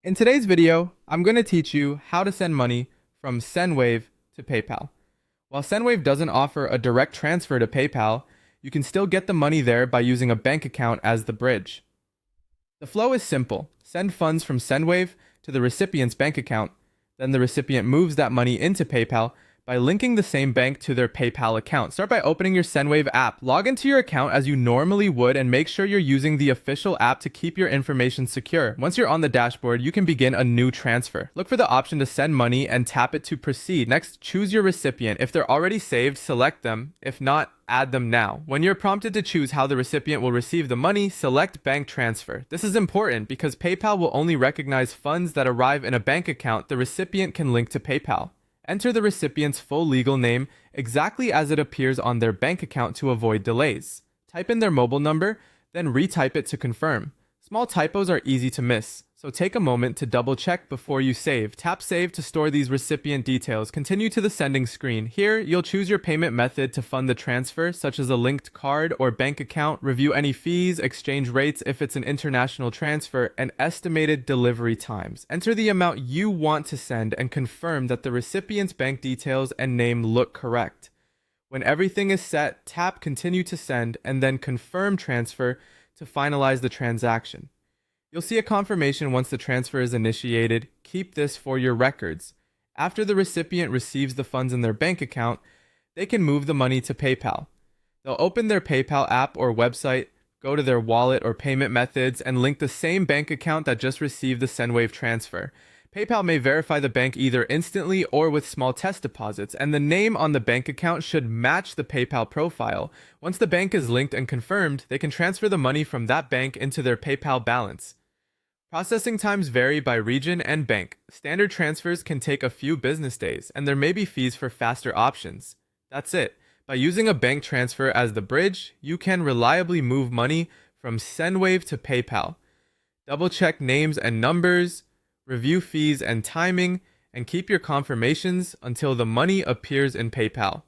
In today's video, I'm going to teach you how to send money from Sendwave to PayPal. While Sendwave doesn't offer a direct transfer to PayPal, you can still get the money there by using a bank account as the bridge. The flow is simple. Send funds from Sendwave to the recipient's bank account. Then the recipient moves that money into PayPal by linking the same bank to their PayPal account. Start by opening your Sendwave app. Log into your account as you normally would and make sure you're using the official app to keep your information secure. Once you're on the dashboard, you can begin a new transfer. Look for the option to send money and tap it to proceed. Next, choose your recipient. If they're already saved, select them. If not, add them now. When you're prompted to choose how the recipient will receive the money, select bank transfer. This is important because PayPal will only recognize funds that arrive in a bank account the recipient can link to PayPal. Enter the recipient's full legal name exactly as it appears on their bank account to avoid delays. Type in their mobile number, then retype it to confirm. Small typos are easy to miss, so take a moment to double check before you save. Tap Save to store these recipient details. Continue to the sending screen. Here, you'll choose your payment method to fund the transfer, such as a linked card or bank account, review any fees, exchange rates if it's an international transfer, and estimated delivery times. Enter the amount you want to send and confirm that the recipient's bank details and name look correct. When everything is set, tap Continue to Send and then Confirm Transfer to finalize the transaction. You'll see a confirmation once the transfer is initiated. Keep this for your records. After the recipient receives the funds in their bank account, they can move the money to PayPal. They'll open their PayPal app or website, go to their wallet or payment methods, and link the same bank account that just received the Sendwave transfer. PayPal may verify the bank either instantly or with small test deposits, and the name on the bank account should match the PayPal profile. Once the bank is linked and confirmed, they can transfer the money from that bank into their PayPal balance. Processing times vary by region and bank. Standard transfers can take a few business days, and there may be fees for faster options. That's it. By using a bank transfer as the bridge, you can reliably move money from Sendwave to PayPal. Double-check names and numbers, review fees and timing, and keep your confirmations until the money appears in PayPal.